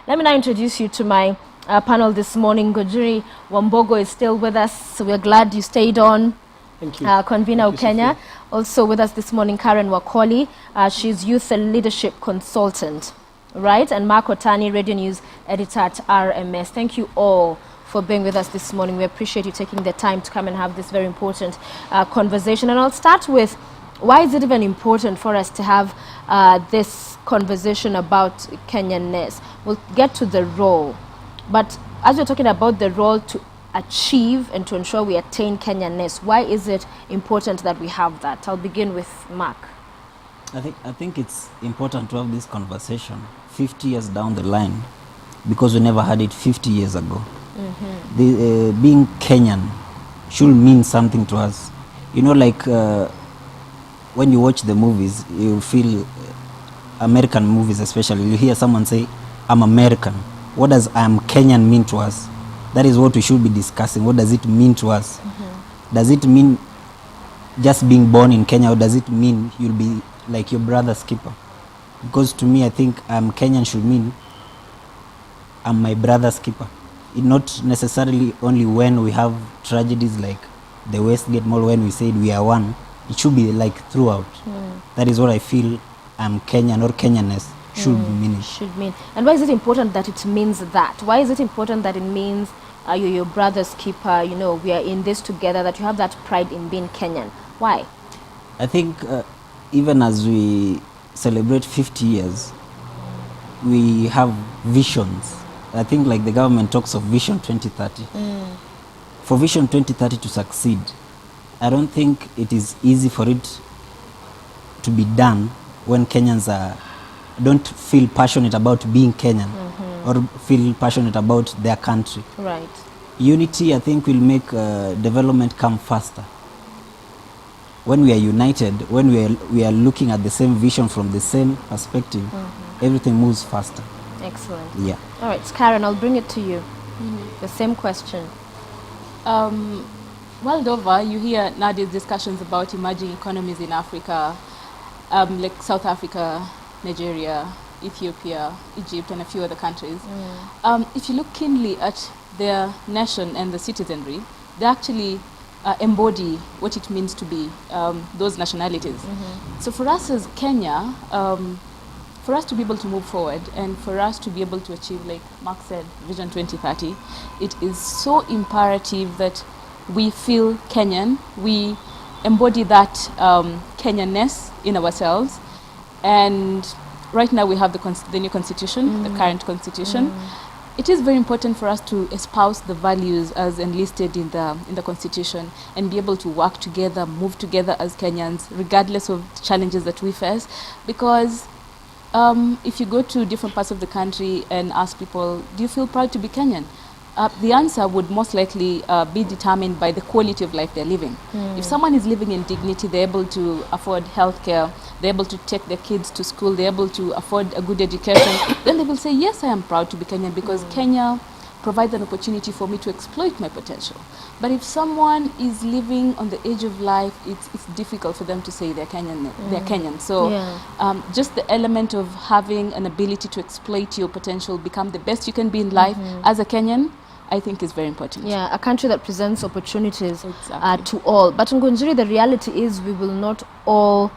Let me now introduce you to my panel this morning. Gojiri Wambogo is still with us, so we're glad you stayed on. Thank you. Convener of Kenya. Also with us this morning, Karen Wakoli. She's Youth and Leadership Consultant, right? And Mark Otani, Radio News Editor at RMS. Thank you all for being with us this morning. We appreciate you taking the time to come and have this very important conversation. And I'll start with, why is it even important for us to have this conversation about Kenyanness? We'll get to the role. But as we're talking about the role to achieve and to ensure we attain Kenyanness, why is it important that we have that? I'll begin with Mark. I think it's important to have this conversation 50 years down the line, because we never had it 50 years ago. Being Kenyan should mean something to us. You know, like when you watch the movies, you feel American movies especially, you hear someone say, I'm American. What does I'm Kenyan mean to us? That is what we should be discussing. What does it mean to us? Does it mean just being born in Kenya, or does it mean you'll be like your brother's keeper? Because to me, I think I'm Kenyan should mean I'm my brother's keeper. It not necessarily only when we have tragedies like the Westgate Mall, when we said we are one. It should be like throughout. That is what I feel I'm Kenyan or Kenyanness should mean. Should mean. And why is it important that it means that? Why is it important that it means you're your brother's keeper, you know, we are in this together, that you have that pride in being Kenyan? Why? I think even as we celebrate 50 years, we have visions. I think like the government talks of Vision 2030. For Vision 2030 to succeed, I don't think it is easy for it to be done when Kenyans don't feel passionate about being Kenyan or feel passionate about their country. Right. Unity, I think, will make development come faster. When we are united, when we are looking at the same vision from the same perspective, everything moves faster. Excellent. Yeah. All right, Karen, I'll bring it to you. The same question. World over, you hear nowadays discussions about emerging economies in Africa, like South Africa, Nigeria, Ethiopia, Egypt, and a few other countries. If you look keenly at their nation and the citizenry, they actually embody what it means to be those nationalities. So for us as Kenya, for us to be able to move forward and for us to be able to achieve, like Mark said, Vision 2030, it is so imperative that we feel Kenyan, we embody that Kenyanness in ourselves. And right now we have the new constitution, the current constitution. It is very important for us to espouse the values as enlisted in the constitution and be able to work together, move together as Kenyans, regardless of the challenges that we face. Because if you go to different parts of the country and ask people, do you feel proud to be Kenyan? The answer would most likely be determined by the quality of life they're living. If someone is living in dignity, they're able to afford healthcare, they're able to take their kids to school, they're able to afford a good education, then they will say, yes, I am proud to be Kenyan because Kenya provides an opportunity for me to exploit my potential. But if someone is living on the edge of life, it's difficult for them to say they're Kenyan. They're Kenyan. So just the element of having an ability to exploit your potential, become the best you can be in life as a Kenyan, I think is very important. Yeah, a country that presents opportunities to all. But in Ngunjiri, the reality is we will not all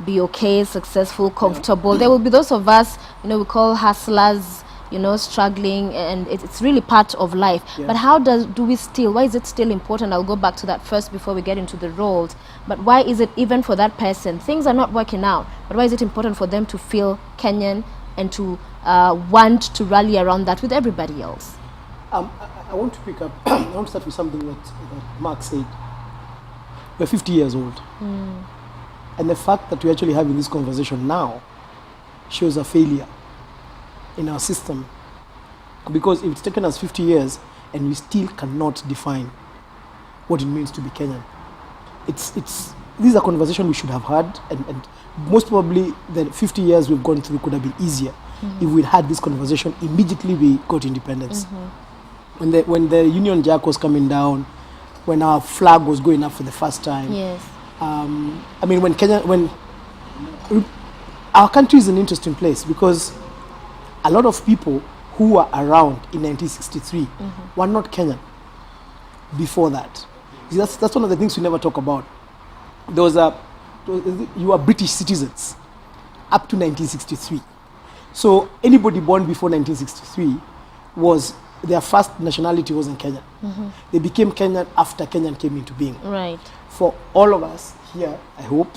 be okay, successful, comfortable. There will be those of us, you know, we call hustlers, you know, struggling, and it's really part of life. But how do we still, why is it still important? I'll go back to that first before we get into the roles. But why is it, even for that person, things are not working out, but why is it important for them to feel Kenyan and to want to rally around that with everybody else? I want to pick up, I want to start with something that Mark said. We're 50 years old. And the fact that we're actually having this conversation now shows a failure in our system. Because if it's taken us 50 years and we still cannot define what it means to be Kenyan, this is a conversation we should have had, and most probably the 50 years we've gone through could have been easier if we'd had this conversation immediately we got independence. When the Union Jack was coming down, when our flag was going up for the first time. I mean, when our country is an interesting place because a lot of people who were around in 1963 were not Kenyan before that. See, that's one of the things we never talk about. You were British citizens up to 1963. So anybody born before 1963 was, their first nationality wasn't Kenyan. They became Kenyan after Kenyan came into being. Right. For all of us here, I hope,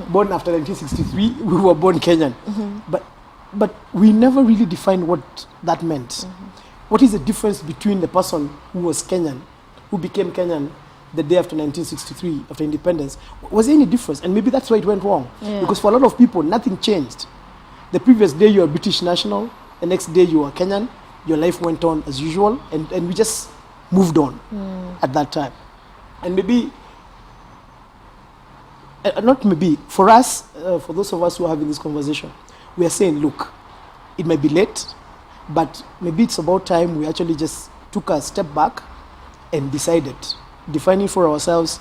born after 1963, we were born Kenyan. But we never really defined what that meant. What is the difference between the person who was Kenyan, who became Kenyan the day after 1963, after independence? Was there any difference? And maybe that's why it went wrong. Yeah. Because for a lot of people, nothing changed. The previous day you were British national, the next day you were Kenyan, your life went on as usual, and we just moved on at that time. And maybe, not maybe, for us, for those of us who are having this conversation, we are saying, look, it might be late, but maybe it's about time we actually just took a step back and decided, defining for ourselves,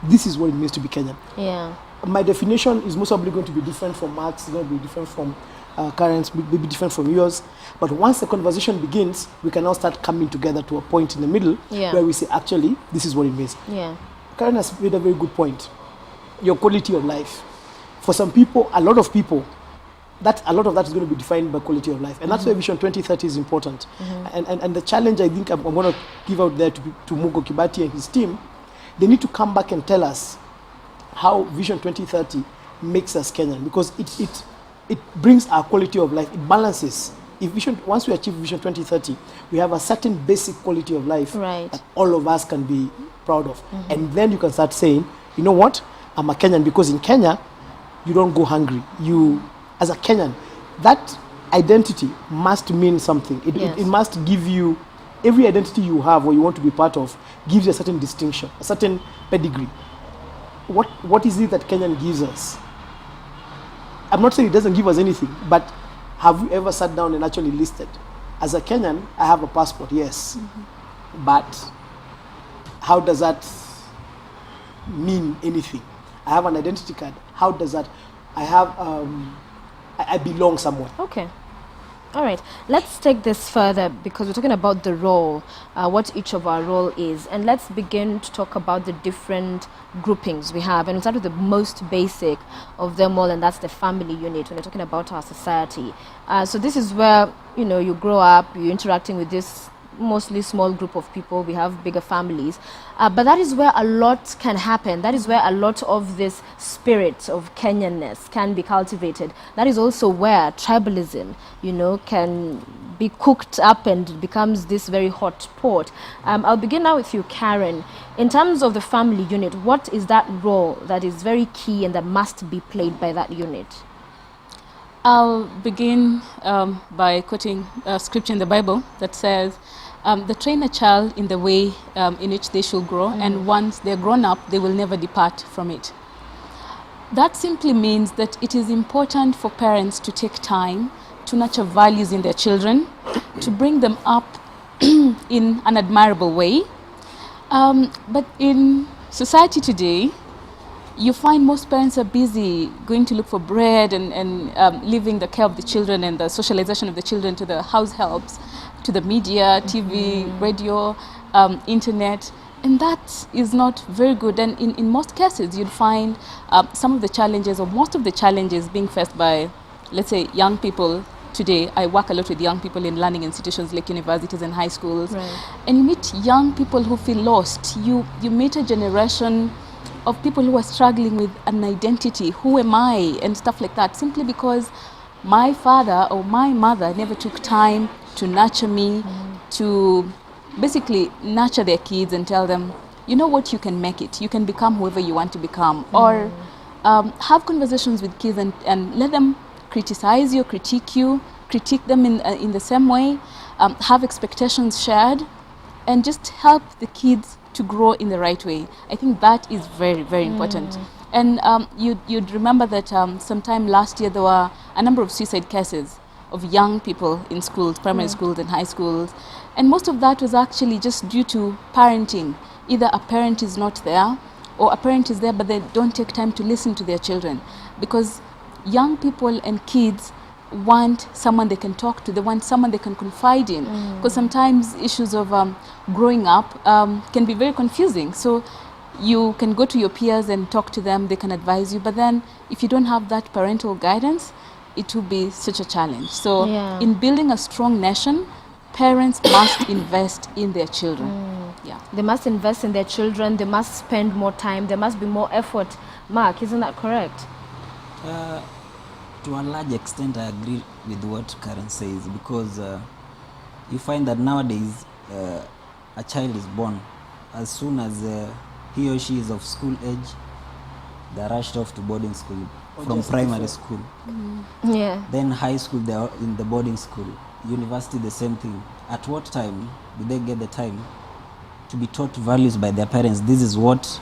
this is what it means to be Kenyan. Yeah. My definition is most probably going to be different from Mark's, it's going to be different from Karen's, maybe different from yours. But once the conversation begins, we can all start coming together to a point in the middle where we say, actually, this is what it means. Yeah. Karen has made a very good point. Your quality of life. For some people, a lot of people, a lot of that is going to be defined by quality of life. And that's why Vision 2030 is important. And the challenge I think I'm going to give out there to Mugo Kibati and his team, they need to come back and tell us how Vision 2030 makes us Kenyan, because it brings our quality of life, it balances. Once we achieve Vision 2030, we have a certain basic quality of life that all of us can be proud of. And then you can start saying, you know what, I'm a Kenyan, because in Kenya, you don't go hungry. You, as a Kenyan, that identity must mean something. It must give you, every identity you have or you want to be part of, gives you a certain distinction, a certain pedigree. What is it that Kenyan gives us? I'm not saying it doesn't give us anything, but have you ever sat down and actually listed? As a Kenyan, I have a passport, yes. But how does that mean anything? I have an identity card. How does that? I belong somewhere. Okay. All right. Let's take this further, because we're talking about the role, what each of our role is. And let's begin to talk about the different groupings we have. And we'll start with the most basic of them all, and that's the family unit when we're talking about our society. So this is where, you grow up, you're interacting with this mostly small group of people. We have bigger families, but that is where a lot can happen. That is where a lot of this spirit of Kenyanness can be cultivated. That is also where tribalism, can be cooked up and it becomes this very hot pot. I'll begin now with you, Karen. In terms of the family unit, what is that role that is very key and that must be played by that unit? I'll begin by quoting a scripture in the Bible that says, they train a child in the way in which they should grow, and once they're grown up, they will never depart from it. That simply means that it is important for parents to take time to nurture values in their children, to bring them up in an admirable way. But in society today, you find most parents are busy going to look for bread and leaving the care of the children and the socialization of the children to the house helps, to the media, TV, radio, internet. And that is not very good. And in most cases, you'd find some of the challenges, or most of the challenges, being faced by, let's say, young people today. I work a lot with young people in learning institutions like universities and high schools. Right. And you meet young people who feel lost. You meet a generation of people who are struggling with an identity. Who am I? And stuff like that, simply because my father or my mother never took time to nurture me, to basically nurture their kids and tell them, you know what, you can make it. You can become whoever you want to become. Or have conversations with kids and let them criticize you, critique them in the same way, have expectations shared, and just help the kids to grow in the right way. I think that is very, very important. And you'd remember that sometime last year there were a number of suicide cases of young people in schools, primary schools and high schools. And most of that was actually just due to parenting. Either a parent is not there, or a parent is there but they don't take time to listen to their children. Because young people and kids want someone they can talk to. They want someone they can confide in. Because sometimes issues of growing up can be very confusing. So you can go to your peers and talk to them. They can advise you. But then if you don't have that parental guidance, it will be such a challenge. So in building a strong nation, parents must invest in their children. Yeah. They must invest in their children. They must spend more time. There must be more effort. Mark, isn't that correct? To a large extent, I agree with what Karen says, because you find that nowadays a child is born. As soon as he or she is of school age, they're rushed off to boarding school from primary school. Yeah. Then high school, they're in the boarding school. University, the same thing. At what time do they get the time to be taught values by their parents? This is what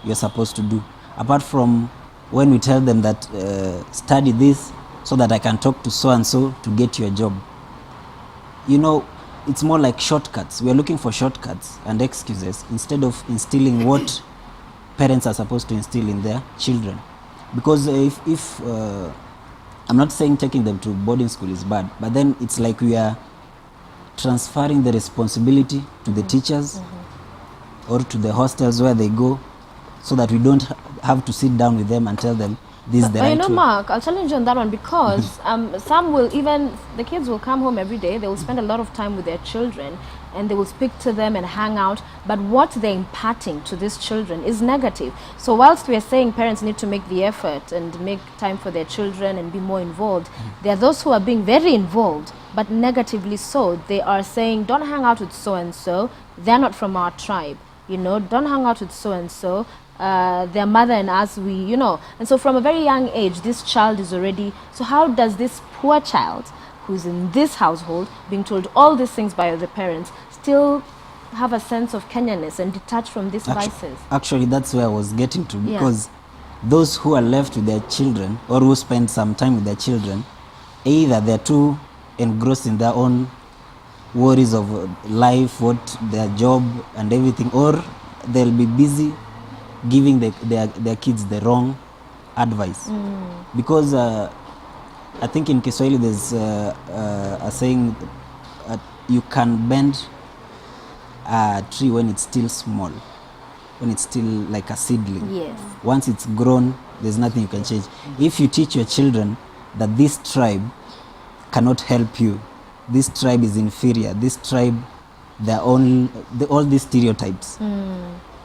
you're supposed to do. Apart from when we tell them that study this so that I can talk to so-and-so to get you a job. You know, it's more like shortcuts. We are looking for shortcuts and excuses instead of instilling what parents are supposed to instill in their children. Because if I'm not saying taking them to boarding school is bad, but then it's like we are transferring the responsibility to the teachers or to the hostels where they go, so that we don't have to sit down with them and tell them this is the right you know, way. Mark, I'll challenge you on that one, because some will even, the kids will come home every day, they will spend a lot of time with their children, and they will speak to them and hang out, but what they're imparting to these children is negative. So whilst we are saying parents need to make the effort and make time for their children and be more involved, there are those who are being very involved, but negatively so. They are saying, don't hang out with so-and-so, they're not from our tribe. You know, don't hang out with so-and-so, their mother and us, and so from a very young age, this child is already, so how does this poor child who's in this household being told all these things by the parents still have a sense of Kenyanness and detach from these vices? Actually, that's where I was getting to, because those who are left with their children or who spend some time with their children, either they're too engrossed in their own worries of life, what their job and everything, or they'll be busy giving their kids the wrong advice. Because I think in Kiswahili there's a saying, you can bend a tree when it's still small, when it's still like a seedling. Yes. Once it's grown, there's nothing you can change. If you teach your children that this tribe cannot help you, this tribe is inferior, this tribe, all these stereotypes.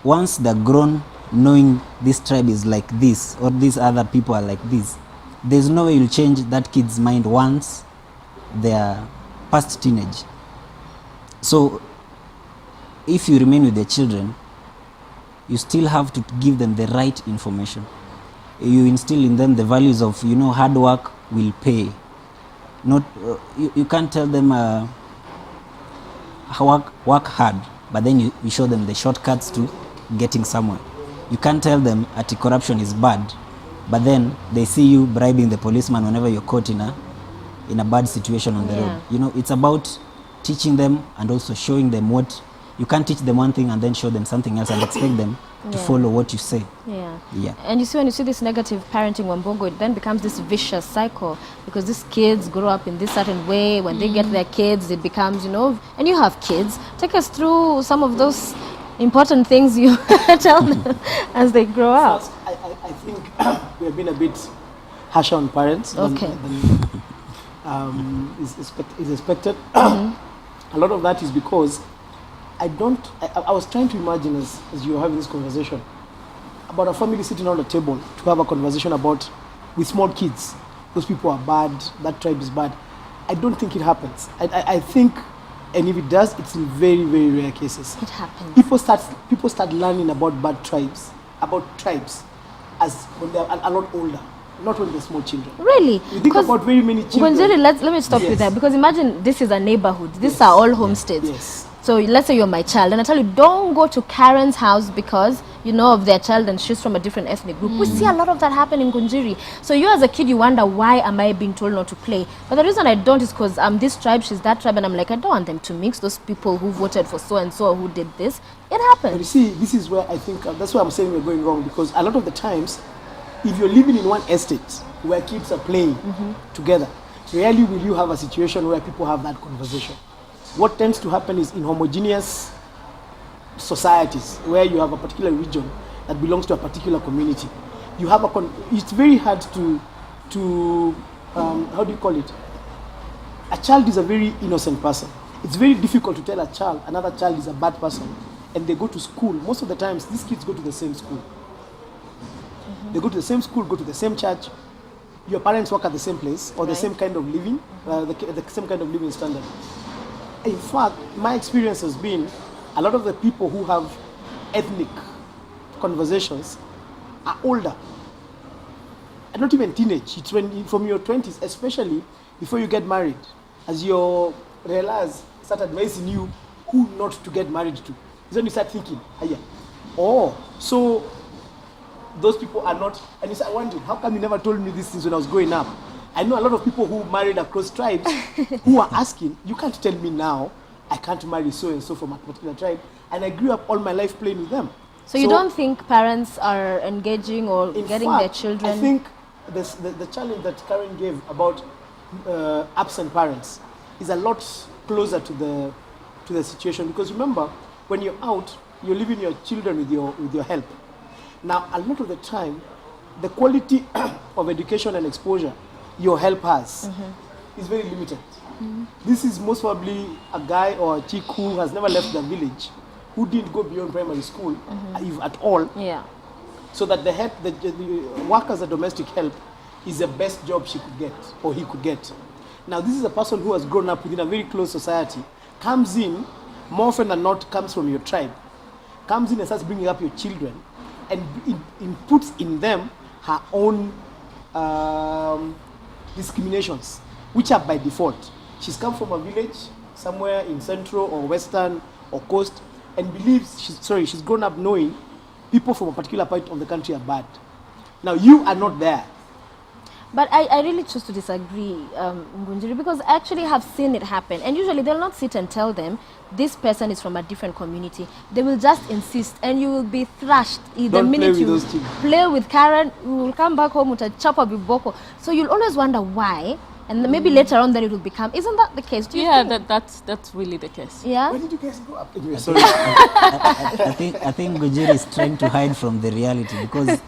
Once they're grown knowing this tribe is like this, or these other people are like this, there's no way you'll change that kid's mind once they're past teenage. So if you remain with the children, you still have to give them the right information. You instill in them the values of, hard work will pay. Not you can't tell them work hard, but then you show them the shortcuts to getting somewhere. You can't tell them corruption is bad, but then they see you bribing the policeman whenever you're caught in a bad situation on the road. It's about teaching them and also showing them what you can't teach them one thing and then show them something else and expect them to follow what you say. Yeah. And you see, when you see this negative parenting Wambongo, it then becomes this vicious cycle, because these kids grow up in this certain way. When they get their kids, it becomes, and you have kids. Take us through some of those important things you tell them as they grow up. I think we have been a bit harsh on parents than is expected. A lot of that is because I was trying to imagine as you were having this conversation about a family sitting on the table to have a conversation about, with small kids, those people are bad, that tribe is bad. I don't think it happens. I think, and if it does, it's in very, very rare cases. It happens. People start learning about bad tribes, as when they're a lot older, not when they're small children. Really? You think about very many children. Let me stop you there, because imagine this is a neighborhood. These are all homesteads. Yes. So let's say you're my child, and I tell you, don't go to Karen's house because you know of their child and she's from a different ethnic group. We see a lot of that happen in Kunjiri. So you as a kid, you wonder, why am I being told not to play? But the reason I don't is because I'm this tribe, she's that tribe, and I'm like, I don't want them to mix, those people who voted for so-and-so or who did this. It happens. But you see, this is where I think, that's why I'm saying we're going wrong, because a lot of the times, if you're living in one estate where kids are playing together, rarely will you have a situation where people have that conversation. What tends to happen is in homogeneous societies where you have a particular region that belongs to a particular community, you have it's very hard to how do you call it? A child is a very innocent person. It's very difficult to tell a child another child is a bad person, and they go to school. Most of the times, these kids go to the same school. They go to the same school, go to the same church. Your parents work at the same place or the same kind of living, the same kind of living standard. In fact, my experience has been a lot of the people who have ethnic conversations are older. And not even teenage. It's when from your 20s, especially before you get married, as you realize, start advising you who not to get married to. Then you start thinking, so those people are not, and you start wondering, how come you never told me these things when I was growing up? I know a lot of people who married across tribes who are asking, you can't tell me now I can't marry so and so from a particular tribe, and I grew up all my life playing with them. So you don't think parents are engaging or getting their children? I think the challenge that Karen gave about absent parents is a lot closer to the situation, because remember, when you're out, you're leaving your children with your help. Now, a lot of the time, the quality of education and exposure your help has is very limited. This is most probably a guy or a chick who has never left the village, who didn't go beyond primary school, if at all. Yeah. So that the work as a domestic help is the best job she could get or he could get. Now, this is a person who has grown up within a very close society, comes in, more often than not, comes from your tribe, comes in and starts bringing up your children, and puts in them her own discriminations, which are by default. She's come from a village somewhere in central or western or coast, and believes she's grown up knowing people from a particular part of the country are bad. Now, you are not there. But I really choose to disagree, Ngunjiri, because I actually have seen it happen. And usually they'll not sit and tell them this person is from a different community. They will just insist, and you will be thrashed. The minute you play with Karen, you will come back home with a chapa biboko. So you'll always wonder why. And maybe later on then it will become, isn't that the case? Do you think? That's really the case. Yeah? Where did you guys go up? I think Gujiri is trying to hide from the reality, because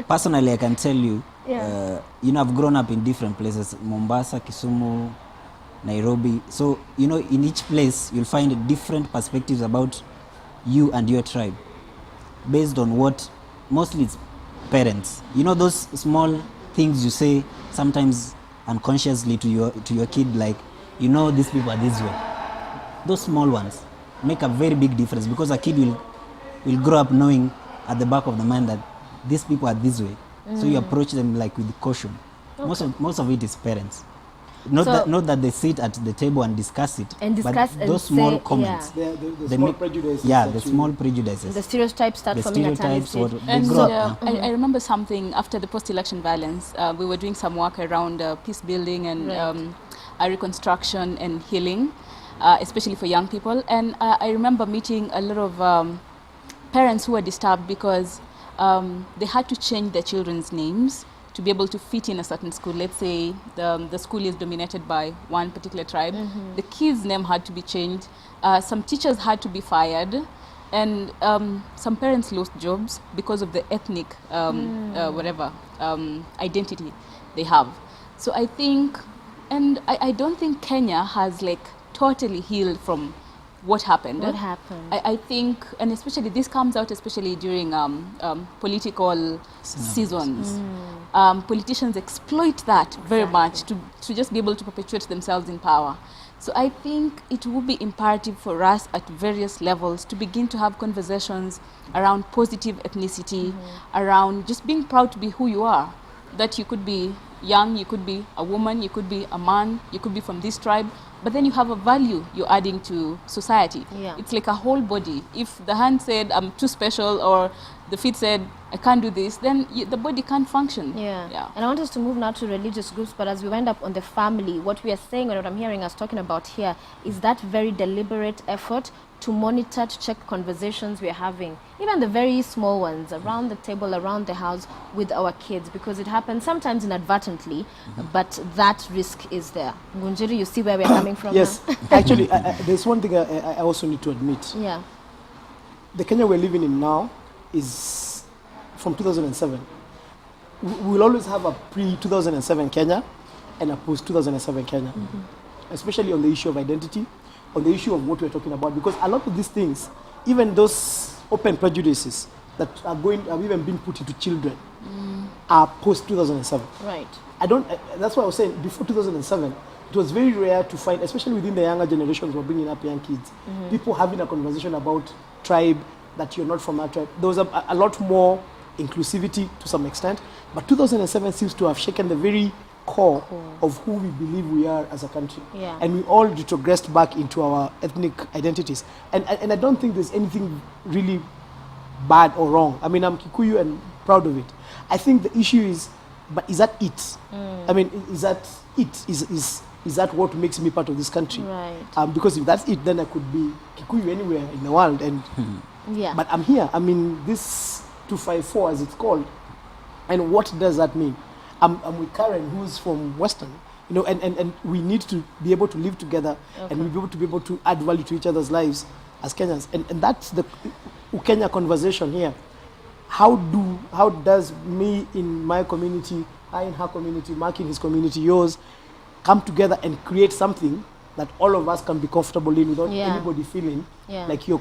personally I can tell you, I've grown up in different places, Mombasa, Kisumu, Nairobi. So, in each place you'll find different perspectives about you and your tribe based on what, mostly it's parents. Those small things you say sometimes unconsciously to your kid, like, these people are this way. Those small ones make a very big difference, because a kid will grow up knowing at the back of the mind that these people are this way. So you approach them like with caution. Okay. Most of it is parents. Not that they sit at the table and discuss it, but those small comments. The small prejudices. Yeah, the small prejudices. The stereotypes start forming at times. I remember something after the post-election violence. We were doing some work around peace building and reconstruction and healing, especially for young people. And I remember meeting a lot of parents who were disturbed because they had to change their children's names to be able to fit in a certain school. Let's say the school is dominated by one particular tribe. The kid's name had to be changed. Some teachers had to be fired. And some parents lost jobs because of the ethnic, identity they have. So I think, and I don't think Kenya has totally healed from what happened. I think, and especially this comes out especially during political seasons. Politicians exploit that very much to just be able to perpetuate themselves in power. So I think it would be imperative for us at various levels to begin to have conversations around positive ethnicity, around just being proud to be who you are. That you could be young, you could be a woman, you could be a man, you could be from this tribe, but then you have a value you're adding to society. It's like a whole body. If the hand said, I'm too special, or the feet said, I can't do this, then the body can't function. Yeah. And I want us to move now to religious groups, but as we wind up on the family, what we are saying and what I'm hearing us talking about here is that very deliberate effort to monitor, to check conversations we're having, even the very small ones, around the table, around the house with our kids, because it happens sometimes inadvertently, but that risk is there. Ngunjiri, you see where we're coming from Yes, now? actually, there's one thing I also need to admit. Yeah. The Kenya we're living in now is from 2007. We'll always have a pre-2007 Kenya and a post-2007 Kenya, especially on the issue of identity, on the issue of what we're talking about, because a lot of these things, even those open prejudices that have even been put into children, are post-2007. Right. That's why I was saying, before 2007, it was very rare to find, especially within the younger generations who are bringing up young kids, people having a conversation about tribe, that you're not from that tribe. There was a lot more inclusivity to some extent, but 2007 seems to have shaken the very core of who we believe we are as a country. Yeah. And we all retrogressed back into our ethnic identities. And I don't think there's anything really bad or wrong. I mean, I'm Kikuyu and proud of it. I think the issue is, but is that it? I mean, is that it? Is that what makes me part of this country? Right. Because if that's it, then I could be Kikuyu anywhere in the world. And Yeah. but I'm here. I mean, this 254, as it's called. And what does that mean? I'm with Karen, who's from Western, and we need to be able to live together, and we'll be able to add value to each other's lives as Kenyans. And that's the Kenya conversation here. How does me in my community, I in her community, Mark in his community, yours, come together and create something that all of us can be comfortable in without anybody feeling like you're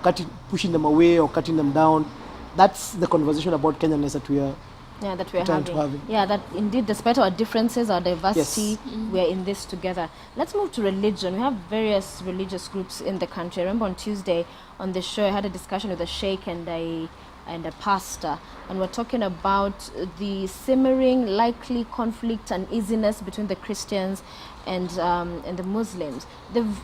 pushing them away or cutting them down. That's the conversation about Kenyanness that we are trying to have. Yeah, that indeed, despite our differences, our diversity, we're in this together. Let's move to religion. We have various religious groups in the country. I remember on Tuesday on the show, I had a discussion with a sheikh and a pastor, and we're talking about the simmering likely conflict and uneasiness between the Christians and the Muslims. They've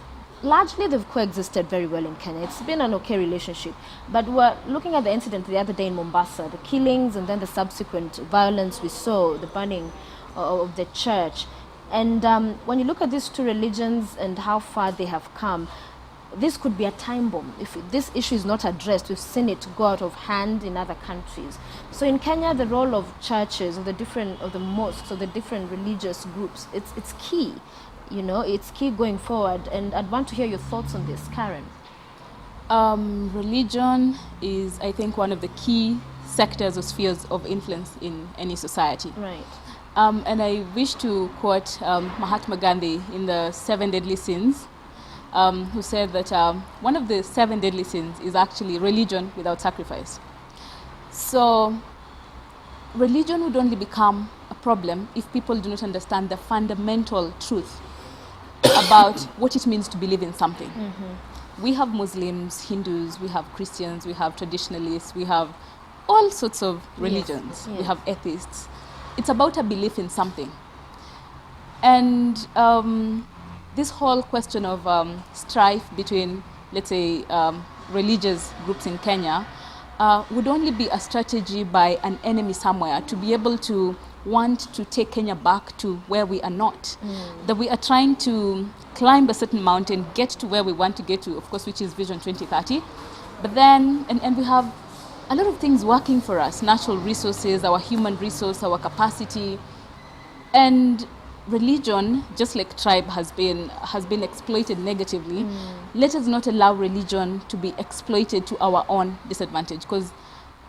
coexisted very well in Kenya. It's been an okay relationship. But we're looking at the incident the other day in Mombasa, the killings and then the subsequent violence we saw, the burning of the church. And when you look at these two religions and how far they have come, this could be a time bomb. If this issue is not addressed, we've seen it go out of hand in other countries. So in Kenya, the role of churches, of the mosques, of the different religious groups, it's key. It's key going forward. And I'd want to hear your thoughts on this, Karen. Religion is, I think, one of the key sectors or spheres of influence in any society. Right. And I wish to quote Mahatma Gandhi in the 7 Deadly Sins, who said that one of the 7 deadly sins is actually religion without sacrifice. So religion would only become a problem if people do not understand the fundamental truth about what it means to believe in something. We have Muslims, Hindus, we have Christians, we have traditionalists, we have all sorts of religions. We have atheists. It's about a belief in something. And this whole question of strife between, let's say, religious groups in Kenya would only be a strategy by an enemy somewhere to be able to want to take Kenya back to where we are not. That we are trying to climb a certain mountain, get to where we want to get to, of course, which is Vision 2030. But then, and we have a lot of things working for us, natural resources, our human resource, our capacity. And religion, just like tribe has been exploited negatively. Let us not allow religion to be exploited to our own disadvantage, because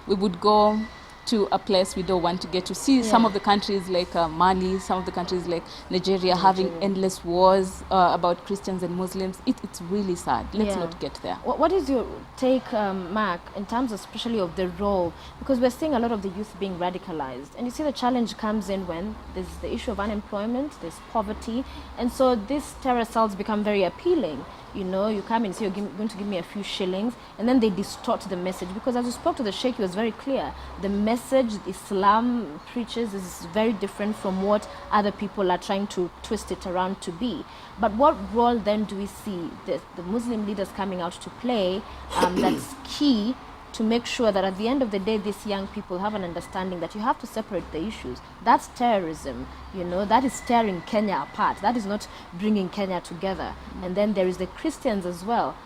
we would go to a place we don't want to get to. See some of the countries like Mali, some of the countries like Nigeria having endless wars about Christians and Muslims. It's really sad. Let's not get there. What is your take, Mark, in terms especially of the role? Because we're seeing a lot of the youth being radicalized. And you see the challenge comes in when there's the issue of unemployment, there's poverty. And so these terror cells become very appealing. You come and say, you're going to give me a few shillings, and then they distort the message. Because as you spoke to the sheikh, it was very clear. The message Islam preaches is very different from what other people are trying to twist it around to be. But what role then do we see the Muslim leaders coming out to play that's key to make sure that at the end of the day, these young people have an understanding that you have to separate the issues. That's terrorism, that is tearing Kenya apart. That is not bringing Kenya together. And then there is the Christians as well.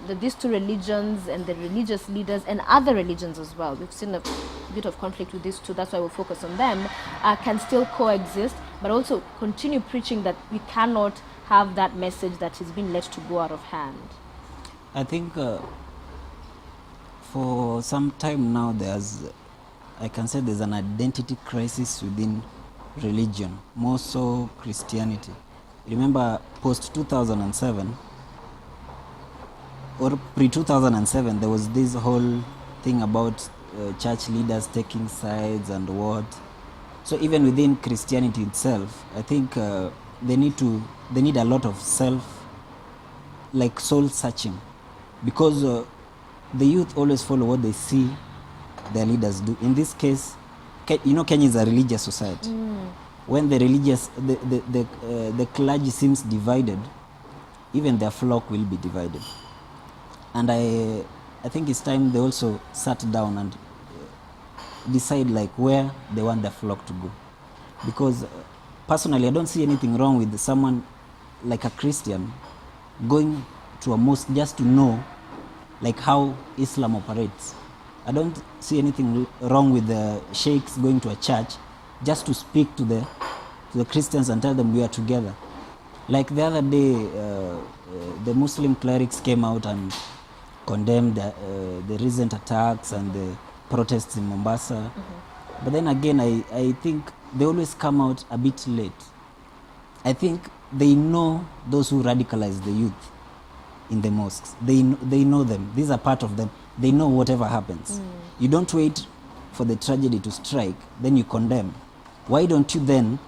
These two religions and the religious leaders and other religions as well. We've seen a bit of conflict with these two. That's why we'll focus on them. Can still coexist, but also continue preaching that we cannot have that message that is being let to go out of hand. I think for some time now I can say there's an identity crisis within religion, more so Christianity. Remember post 2007 or pre 2007 there was this whole thing about church leaders taking sides and what. So even within Christianity itself, I think they need a lot of soul searching, because the youth always follow what they see their leaders do. In this case, Kenya is a religious society. When the clergy seems divided, even their flock will be divided. And I think it's time they also sat down and decide where they want their flock to go. Because personally, I don't see anything wrong with someone like a Christian going to a mosque just to know how Islam operates. I don't see anything wrong with the sheikhs going to a church just to speak to the Christians and tell them we are together. Like the other day, the Muslim clerics came out and condemned the recent attacks and the protests in Mombasa. But then again, I think they always come out a bit late. I think they know those who radicalize the youth in the mosques. They know them. These are part of them. They know whatever happens. You don't wait for the tragedy to strike, then you condemn. Why don't you then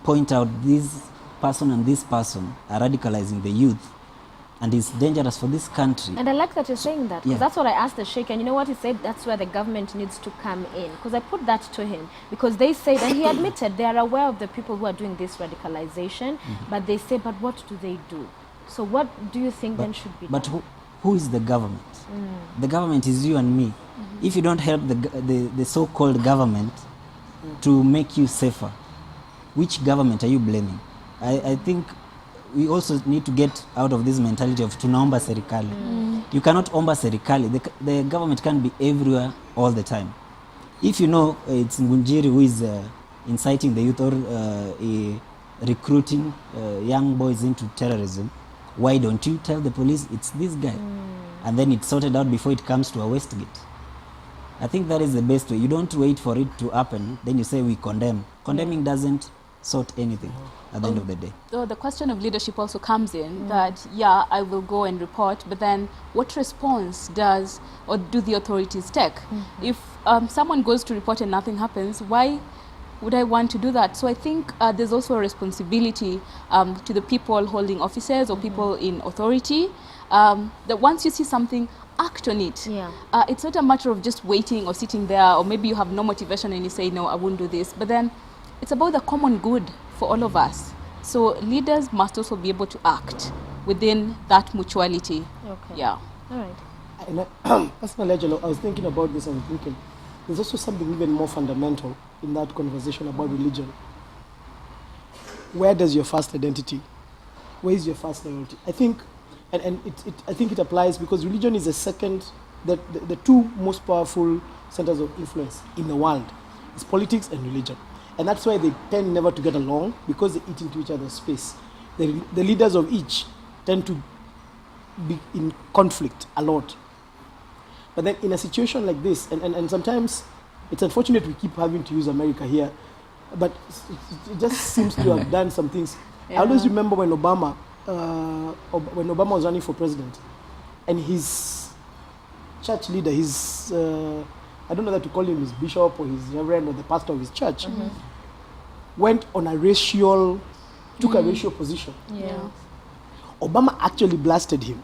point out this person and this person are radicalizing the youth and it's dangerous for this country? And I like that you're saying that, because that's what I asked the sheikh, and you know what he said? That's where the government needs to come in, because I put that to him, because they said, and he admitted they are aware of the people who are doing this radicalization, but they say, but what do they do? So what do you think then should be done? But who is the government? The government is you and me. If you don't help the so-called government to make you safer, which government are you blaming? I think we also need to get out of this mentality of tunaomba serikali. You cannot omba serikali. The government can't be everywhere all the time. If you know it's Ngunjiri who is inciting the youth or recruiting young boys into terrorism, why don't you tell the police it's this guy? And then it's sorted out before it comes to a Westgate. I think that is the best way. You don't wait for it to happen, then you say we condemn. Condemning doesn't sort anything at the end of the day. So the question of leadership also comes in, that, I will go and report, but then what response do the authorities take? If someone goes to report and nothing happens, why would I want to do that? So I think there's also a responsibility to the people holding offices or people in authority, that once you see something, act on it. It's not a matter of just waiting or sitting there, or maybe you have no motivation and you say, no, I won't do this. But then it's about the common good for all of us. So leaders must also be able to act within that mutuality. Okay. Yeah. All right. And personally, I was thinking about this and thinking there's also something even more fundamental in that conversation about religion. Where does your first identity? Where is your first loyalty? I think, I think it applies because religion is the two most powerful centers of influence in the world. It's politics and religion. And that's why they tend never to get along, because they eat into each other's space. The leaders of each tend to be in conflict a lot. But then in a situation like this, and sometimes it's unfortunate we keep having to use America here, but it just seems to have done some things. I always remember when Obama was running for president, and his church leader, his I don't know that to call him his bishop or his reverend or the pastor of his church, went on a took a racial position. Obama actually blasted him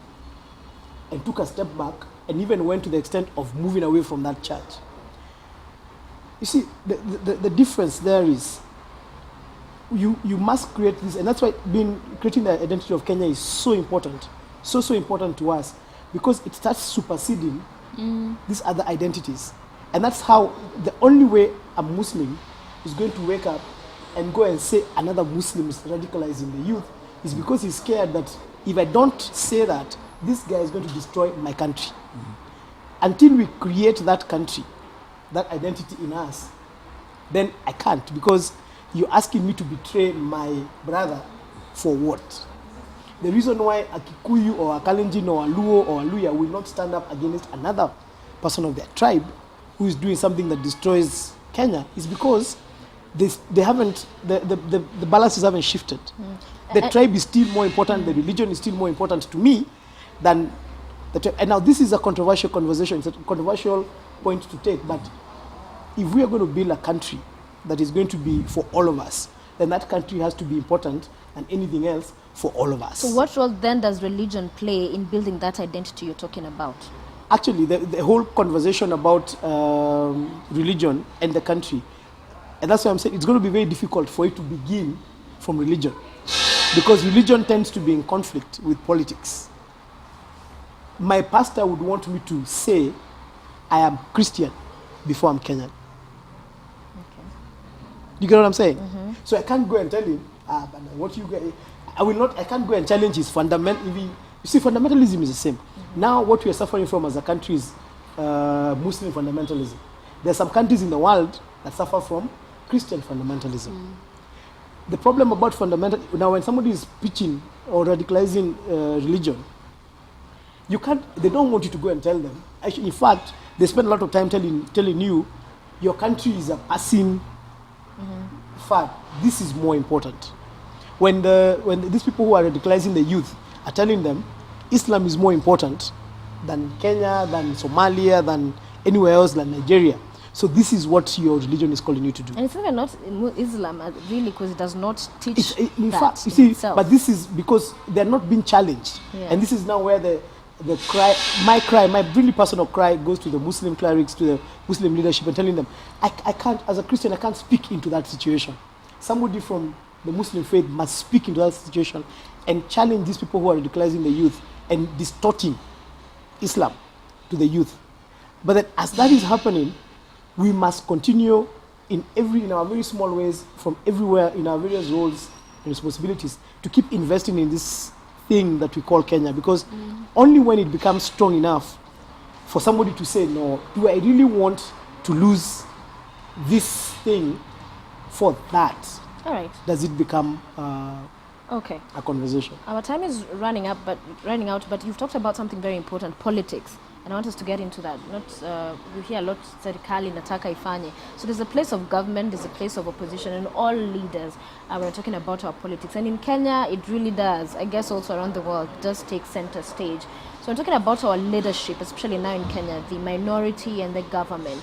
and took a step back and even went to the extent of moving away from that church. You see, the difference there is you must create this, and that's why creating the identity of Kenya is so important, so important to us, because it starts superseding these other identities. And that's how the only way a Muslim is going to wake up and go and say another Muslim is radicalizing the youth is because he's scared that if I don't say that, this guy is going to destroy my country. Until we create that country, that identity in us, then I can't, because you're asking me to betray my brother for what? The reason why a Kikuyu or a Kalenjin or a Luo or a Luya will not stand up against another person of their tribe who is doing something that destroys Kenya is because they haven't, the balances haven't shifted. The tribe is still more important, the religion is still more important to me than the tribe. And now this is a controversial conversation, it's a controversial point to take, but if we are going to build a country that is going to be for all of us, then that country has to be important than anything else for all of us. So what role then does religion play in building that identity you're talking about? Actually, the whole conversation about religion and the country, and that's why I'm saying it's going to be very difficult for it to begin from religion, because religion tends to be in conflict with politics. My pastor would want me to say I am Christian before I'm Kenyan. You get what I'm saying? So I can't go and tell him, but what you get, I can't go and challenge his fundamental. You see, fundamentalism is the same. Now what we are suffering from as a country is Muslim fundamentalism. There are some countries in the world that suffer from Christian fundamentalism. The problem about now when somebody is preaching or radicalizing religion, they don't want you to go and tell them. Actually, in fact, they spend a lot of time telling you, your country is a passing fad. This is more important. When these people who are radicalizing the youth are telling them Islam is more important than Kenya, than Somalia, than anywhere else, than Nigeria. So this is what your religion is calling you to do. And it's even not Islam, really, because it does not teach in that fact, you see, itself. but this is because they're not being challenged. Yeah. And this is now where my really personal cry goes to the Muslim clerics, to the Muslim leadership, and telling them, I can't, as a Christian, I can't speak into that situation. Somebody from the Muslim faith must speak into that situation and challenge these people who are radicalizing the youth and distorting Islam to the youth. But then as that is happening, we must continue in our very small ways, from everywhere, in our various roles and responsibilities, to keep investing in this thing that we call Kenya, because only when it becomes strong enough for somebody to say, no, do I really want to lose this thing for that? All right. Does it become Okay. a conversation? Our time is running out, but you've talked about something very important, politics. And I want us to get into that. We hear a lot, serikali nataka ifanye. So there's a place of government, there's a place of opposition, and all leaders. We're talking about our politics. And in Kenya, it really does, I guess also around the world, does take center stage. So I'm talking about our leadership, especially now in Kenya, the minority and the government.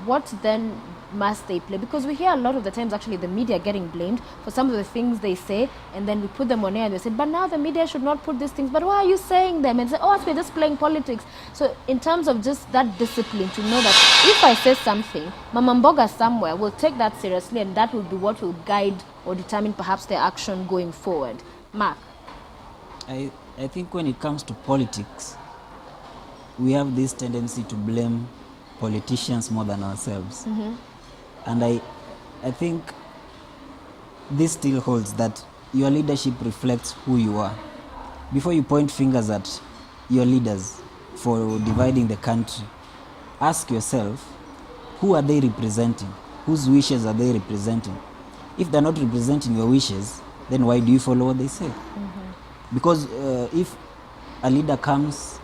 What then must they play? Because we hear a lot of the times actually the media getting blamed for some of the things they say, and then we put them on air and they say, but now the media should not put these things, but why are you saying them? And say, oh, we're just playing politics. So in terms of just that discipline, to know that if I say something, Mama Mboga somewhere will take that seriously, and that will be what will guide or determine perhaps their action going forward. Mark? I think when it comes to politics, we have this tendency to blame politicians more than ourselves. And I think this still holds, that your leadership reflects who you are. Before you point fingers at your leaders for dividing the country, ask yourself, who are they representing? Whose wishes are they representing? If they're not representing your wishes, then why do you follow what they say? Because if a leader comes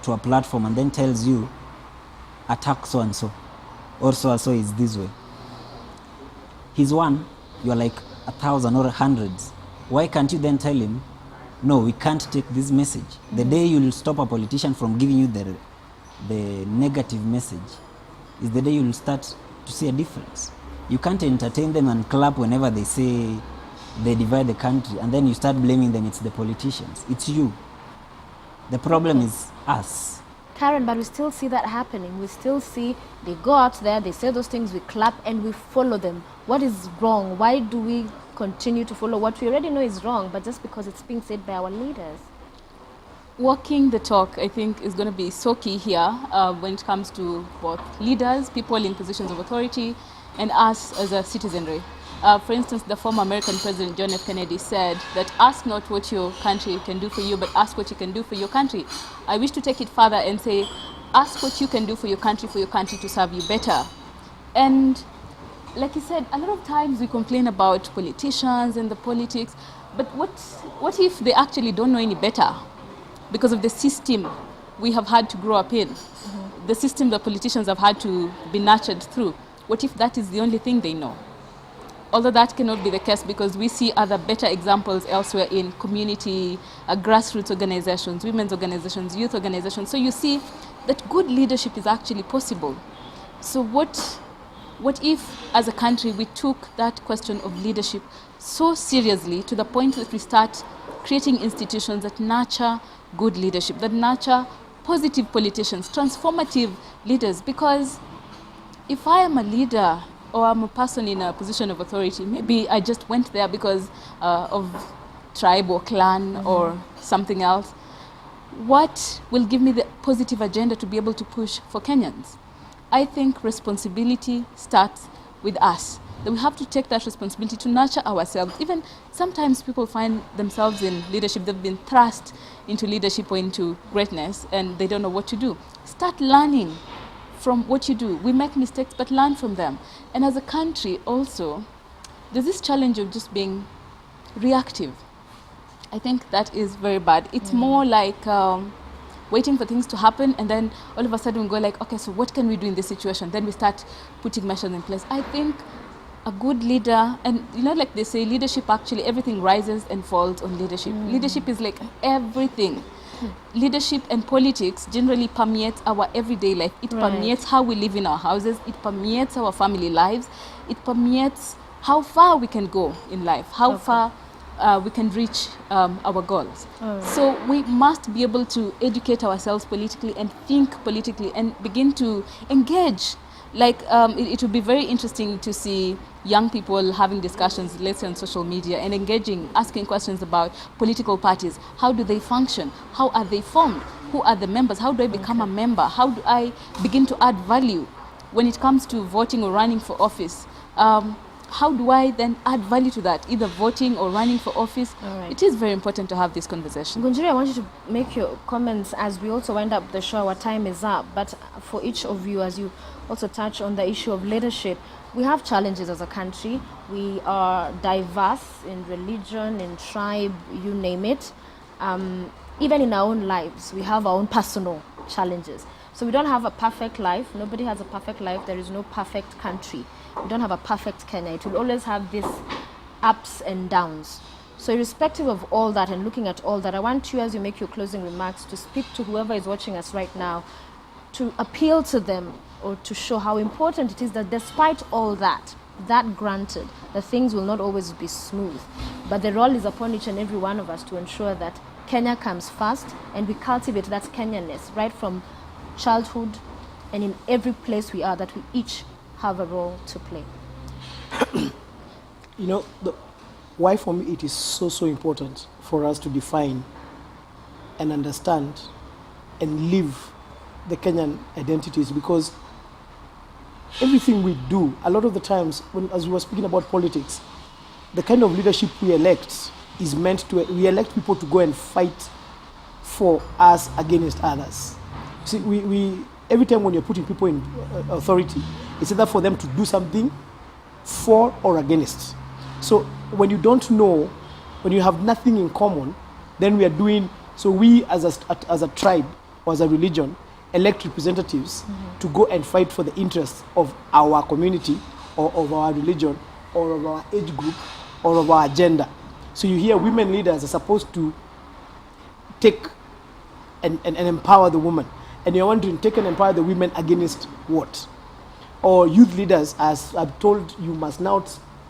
to a platform and then tells you, attack so and so, or so and so is this way, he's one, you're like 1,000 or hundreds. Why can't you then tell him, no, we can't take this message? The day you'll stop a politician from giving you the negative message is the day you'll start to see a difference. You can't entertain them and clap whenever they say they divide the country, and then you start blaming them. It's the politicians. It's you. The problem is us. Karen, but we still see that happening. We still see they go out there, they say those things, we clap and we follow them. What is wrong? Why do we continue to follow what we already know is wrong, but just because it's being said by our leaders? walking the talk, I think, is going to be so key here when it comes to both leaders, people in positions of authority, and us as a citizenry. For instance, the former American President John F. Kennedy said that ask not what your country can do for you, but ask what you can do for your country. I wish to take it further and say, ask what you can do for your country to serve you better. And like you said, a lot of times we complain about politicians and the politics, but what if they actually don't know any better? Because of the system we have had to grow up in, the system that politicians have had to be nurtured through. What if that is the only thing they know? Although that cannot be the case, because we see other better examples elsewhere in community, grassroots organizations, women's organizations, youth organizations. So you see that good leadership is actually possible. So what if, as a country, we took that question of leadership so seriously to the point that we start creating institutions that nurture good leadership, that nurture positive politicians, transformative leaders? Because if I am a leader or I'm a person in a position of authority, maybe I just went there because of tribe or clan or something else, what will give me the positive agenda to be able to push for Kenyans? I think responsibility starts with us. That we have to take that responsibility to nurture ourselves. Even sometimes people find themselves in leadership, they've been thrust into leadership or into greatness and they don't know what to do. Start learning from what you do. We make mistakes, but learn from them. And as a country also, there's this challenge of just being reactive. I think that is very bad. It's more like waiting for things to happen, and then all of a sudden we go like, okay, so what can we do in this situation? Then we start putting measures in place. I think a good leader, and you know, like they say, leadership, actually everything rises and falls on leadership. Leadership is like everything. Leadership and politics generally permeates our everyday life. It permeates how we live in our houses. It permeates our family lives. It permeates how far we can go in life, how far we can reach our goals. So we must be able to educate ourselves politically and think politically and begin to engage. Like it would be very interesting to see young people having discussions, let's say on social media, and engaging, asking questions about political parties. How do they function? How are they formed? Who are the members? How do I become a member? How do I begin to add value when it comes to voting or running for office? How do I then add value to that, either voting or running for office? It is very important to have this conversation. Gunjiri, I want you to make your comments as we also wind up the show. Our time is up. But for each of you, as you also touch on the issue of leadership, we have challenges as a country. We are diverse in religion, in tribe, you name it. Even in our own lives, we have our own personal challenges. So we don't have a perfect life. Nobody has a perfect life. There is no perfect country. We don't have a perfect Kenya. It will always have these ups and downs. So irrespective of all that and looking at all that, I want you, as you make your closing remarks, to speak to whoever is watching us right now, to appeal to them or to show how important it is that despite all that granted, that things will not always be smooth. But the role is upon each and every one of us to ensure that Kenya comes first and we cultivate that Kenyanness right from childhood and in every place we are, that we each have a role to play. You know, why for me it is so important for us to define and understand and live the Kenyan identities, because everything we do, a lot of the times, as we were speaking about politics, the kind of leadership we elect is meant to, we elect people to go and fight for us against others. See, we every time when you're putting people in authority, it's either for them to do something for or against. So when you don't know, when you have nothing in common, then we are doing, so we as a tribe or as a religion elect representatives to go and fight for the interests of our community or of our religion or of our age group or of our agenda. So you hear women leaders are supposed to take and empower the woman. And you're wondering, take and empower the women against what? Or youth leaders, as I'm told, you must now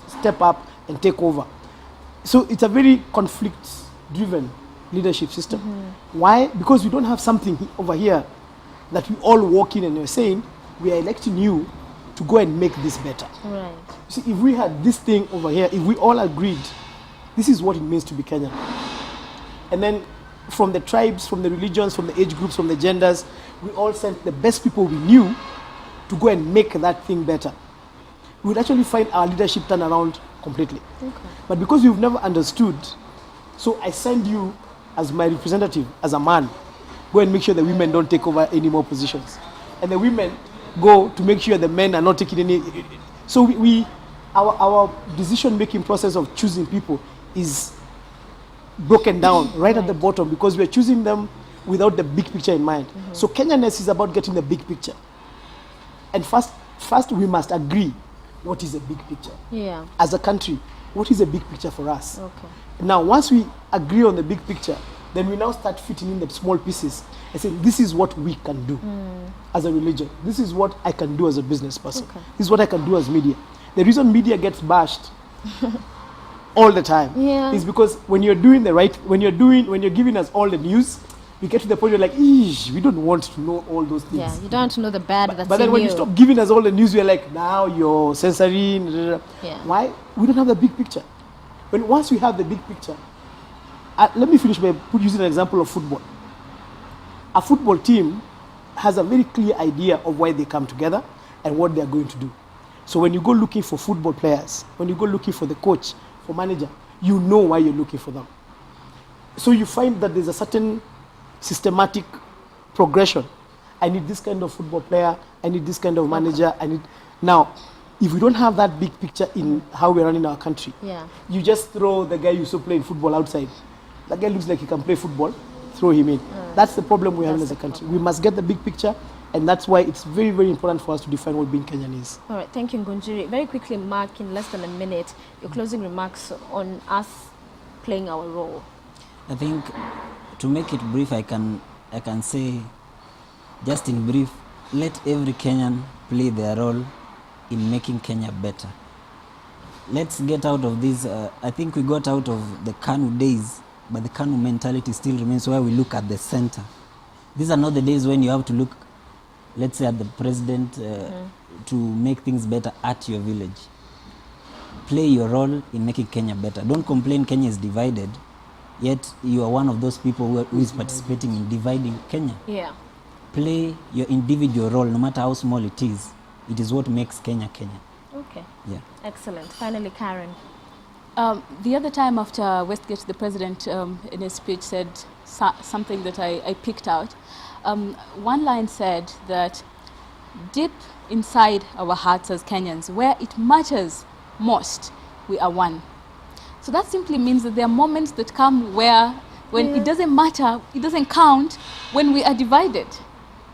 step up and take over. So it's a very conflict-driven leadership system. Why? Because we don't have something over here that we all walk in and we're saying, we are electing you to go and make this better. Right. See, if we had this thing over here, if we all agreed, this is what it means to be Kenyan. And then from the tribes, from the religions, from the age groups, from the genders, we all sent the best people we knew to go and make that thing better. We would actually find our leadership turn around completely. Okay. But because you've never understood, so I send you as my representative, as a man, go and make sure the women don't take over any more positions. And the women go to make sure the men are not taking any. So our decision-making process of choosing people is broken down right at the bottom because we're choosing them without the big picture in mind. So Kenyanness is about getting the big picture. And first we must agree what is a big picture. Yeah. As a country, what is a big picture for us? Okay. Now, once we agree on the big picture, then we now start fitting in the small pieces and say, this is what we can do as a religion. This is what I can do as a business person. Okay. This is what I can do as media. The reason media gets bashed all the time is because when you're doing the right, when you're giving us all the news, we get to the point where like, we don't want to know all those things. Yeah, you don't want to know the bad that's But then in when you. you stop giving us all the news, we're like, now you're censoring. Yeah. Why? We don't have the big picture. When once we have the big picture, let me finish by using an example of football. A football team has a very clear idea of why they come together and what they're going to do. So when you go looking for football players, when you go looking for the coach, for manager, you know why you're looking for them. So you find that there's a certain systematic progression. I need this kind of football player, I need this kind of manager, Now, if we don't have that big picture in how we're running our country, you just throw the guy you saw playing football outside. That guy looks like he can play football, throw him in. That's the problem we're having as a country. We must get the big picture, and that's why it's very, very important for us to define what being Kenyan is. All right, thank you, Ngunjiri. Very quickly, Mark, in less than a minute, your closing remarks on us playing our role. I think to make it brief, I can say, just in brief, let every Kenyan play their role in making Kenya better. Let's get out of this. I think we got out of the KANU days, but the KANU mentality still remains where we look at the center. These are not the days when you have to look, let's say, at the president to make things better at your village. Play your role in making Kenya better. Don't complain Kenya is divided, yet you are one of those people who is participating in dividing Kenya. Yeah. Play your individual role, no matter how small it is. It is what makes Kenya Kenya. Okay. Yeah. Excellent. Finally, Karen. The other time after Westgate, the president in his speech said something that I picked out. One line said that deep inside our hearts as Kenyans, where it matters most, we are one. So that simply means that there are moments that come where when it doesn't matter, it doesn't count when we are divided.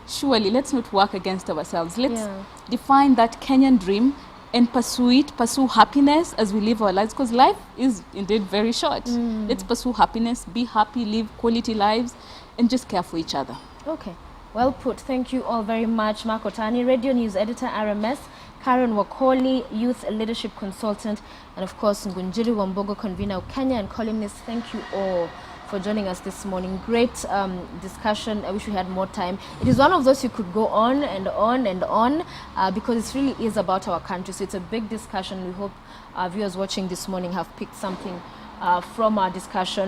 Surely, let's not work against ourselves. Let's define that Kenyan dream and pursue it, pursue happiness as we live our lives, because life is indeed very short. Let's pursue happiness, be happy, live quality lives, and just care for each other. Okay, well put. Thank you all very much. Mark Otani, Radio News Editor, RMS, Karen Wakoli, Youth Leadership Consultant, and of course Ngunjiri Wambogo, Convener of Kenya and columnist. Thank you all for joining us this morning. Great discussion. I wish we had more time. It is one of those you could go on and on and on because it really is about our country. So it's a big discussion. We hope our viewers watching this morning have picked something from our discussion.